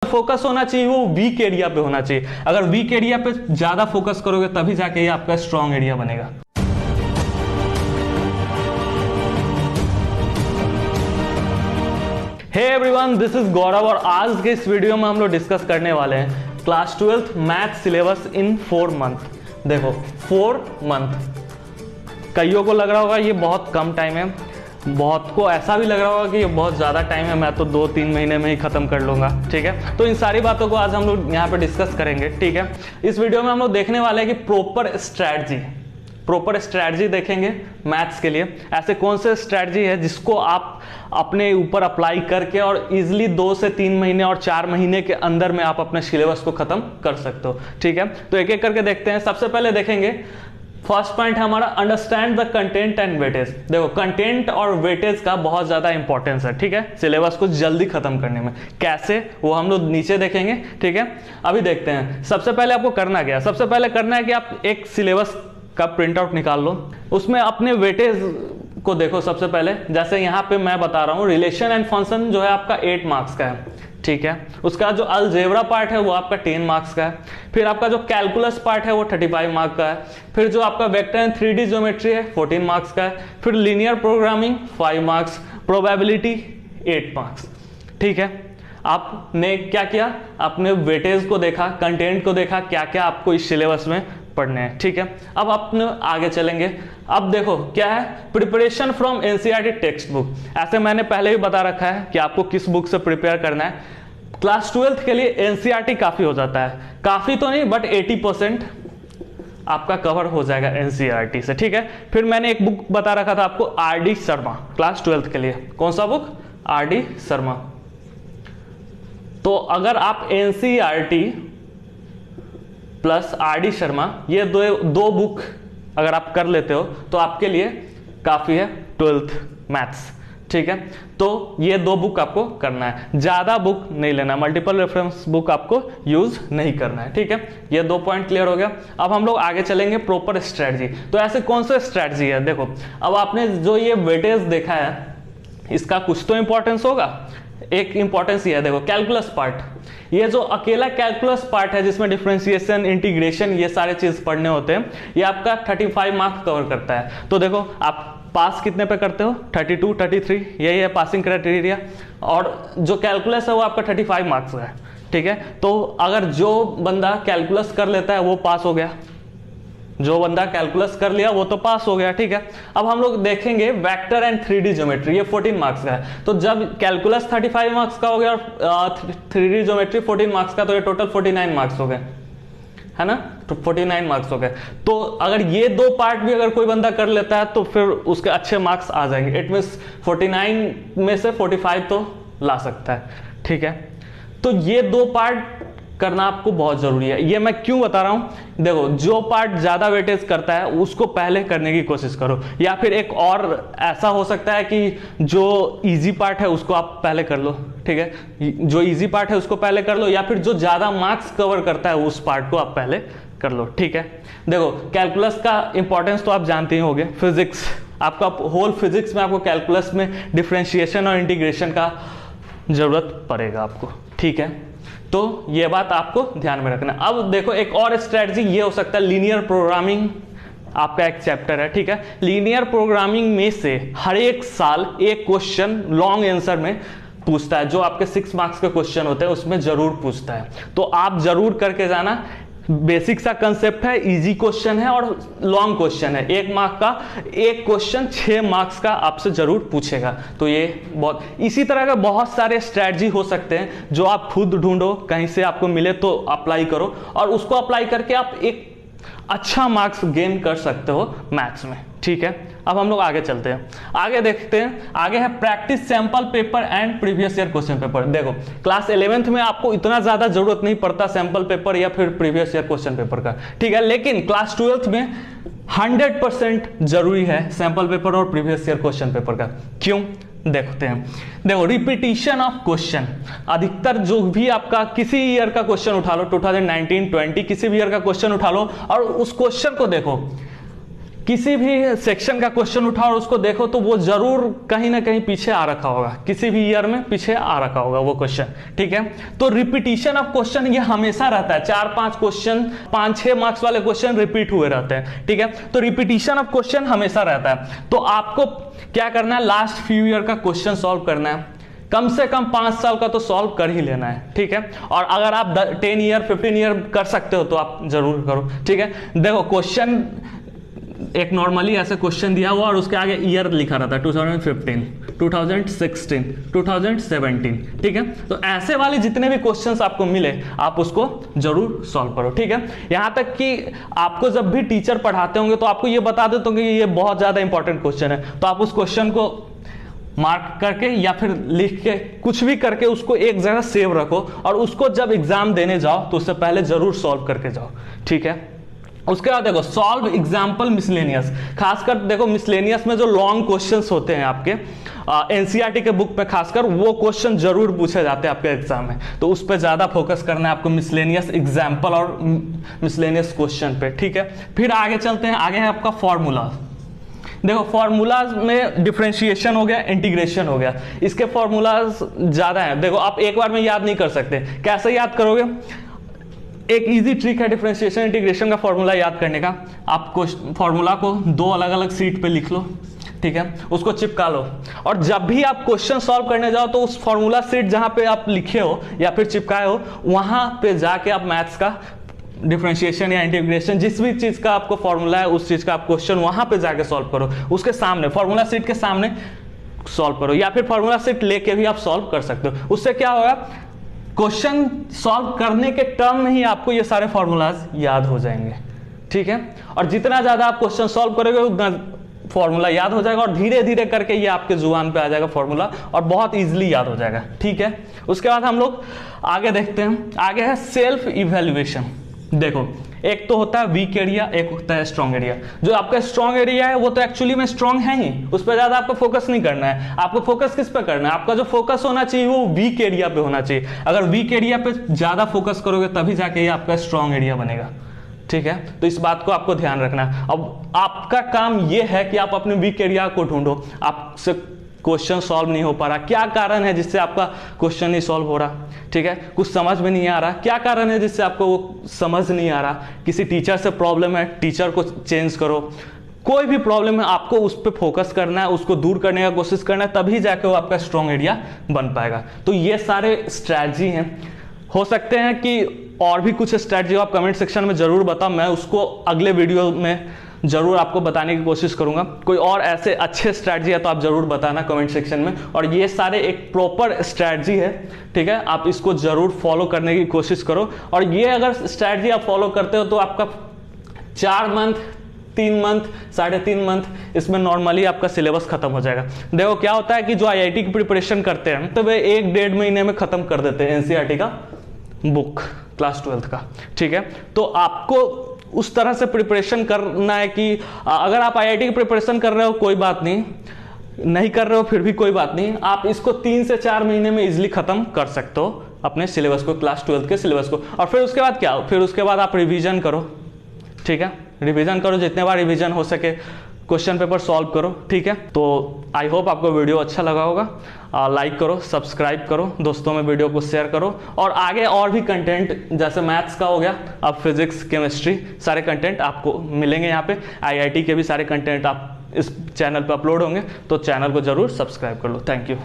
Focus होना चाहिए वो वीक एरिया पे होना चाहिए। अगर वीक एरिया पे ज्यादा फोकस करोगे तभी जाके ये आपका स्ट्रॉन्ग एरिया बनेगा। हे एवरीवन, दिस इज गौरव और आज के इस वीडियो में हम लोग डिस्कस करने वाले हैं class 12th math syllabus in 4 month. देखो 4 मंथ, कईयों को लग रहा होगा ये बहुत कम टाइम है, बहुत को ऐसा भी लग रहा होगा कि ये बहुत ज़्यादा टाइम है, मैं तो 2-3 महीने में ही ख़त्म कर लूँगा। ठीक है, तो इन सारी बातों को आज हम लोग यहाँ पे डिस्कस करेंगे। ठीक है, इस वीडियो में हम लोग देखने वाले हैं कि प्रॉपर स्ट्रैटेजी देखेंगे मैथ्स के लिए। ऐसे कौन से स्ट्रैटेजी है जिसको आप अपने ऊपर अप्लाई करके और इजीली 2 से 3 महीने और 4 महीने के अंदर में आप अपने सिलेबस को खत्म कर सकते हो। ठीक है, तो एक एक करके देखते हैं। सबसे पहले देखेंगे, फर्स्ट पॉइंट है हमारा understand the content and weightage. देखो कंटेंट और वेटेज का बहुत ज्यादा इंपॉर्टेंस है। ठीक है, सिलेबस को जल्दी खत्म करने में कैसे, वो हम लोग नीचे देखेंगे। ठीक है, अभी देखते हैं। सबसे पहले आपको करना क्या है, सबसे पहले करना है कि आप एक सिलेबस का प्रिंट आउट निकाल लो, उसमें अपने वेटेज को देखो। सबसे पहले जैसे यहाँ पे मैं बता रहा हूँ, रिलेशन एंड फंक्शन जो है आपका 8 मार्क्स का है। ठीक है, उसका जो अलजेब्रा पार्ट है वो आपका 10 मार्क्स का है। फिर आपका जो कैलकुलस पार्ट है वो 35 मार्क्स का है। फिर जो आपका वेक्टर एंड 3D ज्योमेट्री है 14 मार्क्स का है। फिर linear programming 5 marks, probability 8 marks. ठीक है, आपने क्या किया, आपने वेटेज को देखा, कंटेंट को देखा, क्या क्या आपको इस सिलेबस में पढ़ने हैं। ठीक है, अब अपने आगे चलेंगे। अब देखो क्या है, preparation from NCERT text book. ऐसे मैंने पहले ही बता रखा है कि आपको किस बुक से प्रिपेयर करना है। क्लास 12th के लिए एनसीईआरटी काफी हो जाता है, काफी तो नहीं बट 80% आपका कवर हो जाएगा एनसीईआरटी से। ठीक है, फिर मैंने एक बुक बता रखा था आपको, आरडी शर्मा, क्लास 12th के लिए। कौन सा बुक? आरडी शर्मा। तो अगर आप एनसीईआरटी प्लस आरडी शर्मा ये दो बुक अगर आप कर लेते हो तो आपके लिए काफी है 12th मैथ्स। ठीक है, तो ये 2 बुक आपको करना है, ज्यादा बुक नहीं लेना, मल्टीपल रेफरेंस बुक आपको यूज नहीं करना है। ठीक है, ये 2 पॉइंट क्लियर हो गया। अब हम लोग आगे चलेंगे प्रॉपर स्ट्रेटजी। तो ऐसे कौन सा स्ट्रेटजी है, देखो अब आपने जो ये वेटेज देखा है इसका कुछ तो इंपॉर्टेंस होगा। एक इंपॉर्टेंस ये है, देखो कैलकुलस पार्ट, ये जो अकेला कैलकुलस पार्ट है जिसमें डिफरेंशिएशन, इंटीग्रेशन ये सारे चीज पढ़ने होते हैं, ये आपका 35 मार्क्स कवर करता है। तो देखो आप पास कितने पे करते हो, 32, 33, यही है पासिंग क्राइटेरिया। और जो कैलकुलस है वो आपका 35 मार्क्स का है। ठीक है, तो अगर जो बंदा कैलकुलस कर लेता है वो पास हो गया, जो बंदा कैलकुलस कर लिया वो तो पास हो गया। ठीक है, अब हम लोग देखेंगे वेक्टर एंड 3D ज्योमेट्री, ये 14 मार्क्स का है। तो जब कैलकुलस 35 मार्क्स का हो गया और 3D ज्योमेट्री 14 मार्क्स का, तो ये टोटल 49 मार्क्स हो गए, है ना, तो 49 मार्क्स हो गए। तो अगर ये 2 पार्ट भी अगर कोई बंदा कर लेता है तो फिर उसके अच्छे मार्क्स आ जाएंगे। इट मींस 49 में से 45 तो ला सकता है। ठीक है, तो ये 2 पार्ट करना आपको बहुत जरूरी है। ये मैं क्यों बता रहा हूं, देखो जो पार्ट ज्यादा वेटेज करता है उसको पहले करने की कोशिश करो, या फिर एक और ऐसा हो सकता है कि जो इजी पार्ट है उसको आप पहले कर लो। ठीक है, जो इजी पार्ट है उसको पहले कर लो, या फिर जो ज्यादा मार्क्स कवर करता है उस पार्ट को आप पहले कर लो। ठीक है, देखो कैलकुलस का इंपॉर्टेंस तो आप जानते ही होंगे, फिजिक्स, आपका होल फिजिक्स में आपको कैलकुलस में डिफरेंशिएशन और इंटीग्रेशन का जरूरत पड़ेगा आपको। ठीक है, तो ये बात आपको ध्यान में रखना। अब देखो एक और स्ट्रेटजी ये हो सकता है, लीनियर प्रोग्रामिंग आपका एक चैप्टर है। ठीक है, लीनियर प्रोग्रामिंग में से हर एक साल एक क्वेश्चन लॉन्ग आंसर में पूछता है, जो आपके 6 मार्क्स के क्वेश्चन होते हैं उसमें जरूर पूछता है। तो आप जरूर करके जाना, बेसिक सा कंसेप्ट है, इजी क्वेश्चन है और लॉन्ग क्वेश्चन है। 1 मार्क का एक क्वेश्चन 6 मार्क्स का आपसे जरूर पूछेगा। तो ये बहुत, इसी तरह के बहुत सारे स्ट्रैटेजी हो सकते हैं जो आप खुद ढूंढो, कहीं से आपको मिले तो अप्लाई करो, और उसको अप्लाई करके आप एक अच्छा मार्क्स गेन कर सकते हो मैथ्स में। ठीक है, अब हम लोग आगे चलते हैं, आगे देखते हैं। आगे है practice sample paper and previous year question paper. देखो क्लास 11th में आपको इतना ज्यादा जरूरत नहीं पड़ता सैंपल पेपर या फिर प्रीवियस ईयर क्वेश्चन पेपर का। ठीक है, लेकिन क्लास 12th में 100% जरूरी है सैंपल पेपर और प्रीवियस ईयर क्वेश्चन पेपर का। क्यों, देखते हैं। देखो रिपीटिशन ऑफ क्वेश्चन, अधिकतर जो भी आपका किसी ईयर का क्वेश्चन उठा लो, 2019, 20 किसी भी ईयर का क्वेश्चन उठा लो और उस क्वेश्चन को देखो किसी भी सेक्शन का क्वेश्चन उठाओ और उसको देखो तो वो जरूर कहीं ना कहीं पीछे आ रखा होगा, किसी भी ईयर में पीछे आ रखा होगा वो क्वेश्चन, ठीक है। तो रिपीटिशन ऑफ क्वेश्चन ये हमेशा रहता है, 4-5 क्वेश्चन, 5-6 मार्क्स वाले क्वेश्चन रिपीट हुए रहते हैं, ठीक है। तो रिपीटिशन ऑफ क्वेश्चन हमेशा रहता है। तो आपको क्या करना है, लास्ट फ्यू ईयर का क्वेश्चन सॉल्व करना है, कम से कम 5 साल का तो सॉल्व कर ही लेना है, ठीक है। और अगर आप 10 ईयर 15 ईयर कर सकते हो तो आप जरूर करो, ठीक है। देखो क्वेश्चन एक नॉर्मली ऐसे क्वेश्चन दिया हुआ और उसके आगे ईयर लिखा रहता है 2015, 2016, 2017, ठीक है। तो ऐसे वाले जितने भी क्वेश्चंस आपको मिले आप उसको जरूर सॉल्व करो, ठीक है। यहां तक कि आपको जब भी टीचर पढ़ाते होंगे तो आपको ये बता देते होंगे कि ये बहुत ज्यादा इंपॉर्टेंट क्वेश्चन है, तो आप उस क्वेश्चन को मार्क करके या फिर लिख के कुछ भी करके उसको एक जगह सेव रखो और उसको जब एग्जाम देने जाओ तो उससे पहले जरूर सॉल्व करके जाओ, ठीक है। उसके बाद देखो सॉल्व एग्जाम्पल मिसलेनियस, खासकर देखो मिसलेनियस में जो लॉन्ग क्वेश्चंस होते हैं आपके एनसीईआरटी के बुक में, खासकर वो क्वेश्चन जरूर पूछे जाते हैं आपके एग्जाम में, तो उस पर ज्यादा फोकस करना है आपको, मिसलेनियस एग्जाम्पल और मिसलेनियस क्वेश्चन पे, ठीक है। फिर आगे चलते हैं, आगे है आपका फॉर्मूला। देखो फॉर्मूलाज में डिफरेंशिएशन हो गया, इंटीग्रेशन हो गया, इसके फॉर्मूलाज ज्यादा हैं। देखो आप एक बार में याद नहीं कर सकते, कैसे याद करोगे, एक इजी ट्रिक है डिफरेंशिएशन इंटीग्रेशन का फॉर्मूला याद करने का। आप फॉर्मूला को 2 अलग अलग सीट पे लिख लो, ठीक है, उसको चिपका लो और जब भी आप क्वेश्चन सॉल्व करने जाओ तो उस फॉर्मूला सीट जहां पे आप लिखे हो या फिर चिपकाए हो वहां पे जाके आप मैथ्स का डिफरेंशिएशन या इंटीग्रेशन जिस भी चीज का आपको फॉर्मूला है उस चीज का आप क्वेश्चन वहां पे जाके सॉल्व करो, उसके सामने फॉर्मूला सीट के सामने सॉल्व करो, या फिर फॉर्मूला सीट लेके भी आप सॉल्व कर सकते हो। उससे क्या होगा, क्वेश्चन सॉल्व करने के टर्म में ही आपको ये सारे फॉर्मूलाज याद हो जाएंगे, ठीक है। और जितना ज्यादा आप क्वेश्चन सॉल्व करोगे उतना फॉर्मूला याद हो जाएगा और धीरे धीरे करके ये आपके जुबान पे आ जाएगा फॉर्मूला और बहुत इजीली याद हो जाएगा, ठीक है। उसके बाद हम लोग आगे देखते हैं, आगे है सेल्फ इवैल्यूएशन। देखो एक तो होता है वीक एरिया, एक होता है स्ट्रॉन्ग एरिया। जो आपका स्ट्रॉन्ग एरिया है वो तो एक्चुअली में स्ट्रॉन्ग है ही, उस पर ज्यादा आपको फोकस नहीं करना है। आपको फोकस किस पे करना है, आपका जो फोकस होना चाहिए वो वीक एरिया पे होना चाहिए। अगर वीक एरिया पे ज्यादा फोकस करोगे तभी जाके ये आपका स्ट्रॉन्ग एरिया बनेगा, ठीक है। तो इस बात को आपको ध्यान रखना है। अब आपका काम ये है कि आप अपने वीक एरिया को ढूंढो, आपसे क्वेश्चन सॉल्व नहीं हो पा रहा, क्या कारण है जिससे आपका क्वेश्चन नहीं सॉल्व हो रहा, ठीक है। कुछ समझ में नहीं आ रहा, क्या कारण है जिससे आपको वो समझ नहीं आ रहा, किसी टीचर से प्रॉब्लम है, टीचर को चेंज करो, कोई भी प्रॉब्लम है आपको उस पर फोकस करना है, उसको दूर करने का कोशिश करना है, तभी जाके वो आपका स्ट्रॉन्ग एरिया बन पाएगा। तो ये सारे स्ट्रैटेजी हैं। हो सकते हैं कि और भी कुछ स्ट्रैटेजी आप कमेंट सेक्शन में जरूर बताओ, मैं उसको अगले वीडियो में जरूर आपको बताने की कोशिश करूंगा। कोई और ऐसे अच्छे स्ट्रैटेजी है तो आप जरूर बताना कमेंट सेक्शन में। और ये सारे एक प्रॉपर स्ट्रैटेजी है, ठीक है, आप इसको जरूर फॉलो करने की कोशिश करो। और ये अगर स्ट्रैटेजी आप फॉलो करते हो तो आपका 4 मंथ 3 मंथ 3.5 मंथ इसमें नॉर्मली आपका सिलेबस खत्म हो जाएगा। देखो क्या होता है कि जो आईआईटी की प्रिपरेशन करते हैं तो वे 1-1.5 महीने में खत्म कर देते हैं एनसीईआरटी का बुक क्लास 12th का, ठीक है। तो आपको उस तरह से प्रिपरेशन करना है कि अगर आप आईआईटी की प्रिपरेशन कर रहे हो कोई बात नहीं कर रहे हो फिर भी कोई बात नहीं, आप इसको 3 से 4 महीने में इजिली खत्म कर सकते हो अपने सिलेबस को, क्लास 12th के सिलेबस को। और फिर उसके बाद क्या, फिर उसके बाद आप रिवीजन करो, ठीक है, रिवीजन करो, जितने बार रिवीजन हो सके, क्वेश्चन पेपर सॉल्व करो, ठीक है। तो आई होप आपको वीडियो अच्छा लगा होगा, लाइक करो, सब्सक्राइब करो, दोस्तों में वीडियो को शेयर करो। और आगे और भी कंटेंट जैसे मैथ्स का हो गया, अब फिजिक्स केमिस्ट्री सारे कंटेंट आपको मिलेंगे यहाँ पे, आईआईटी के भी सारे कंटेंट आप इस चैनल पे अपलोड होंगे, तो चैनल को जरूर सब्सक्राइब कर लो। Thank you.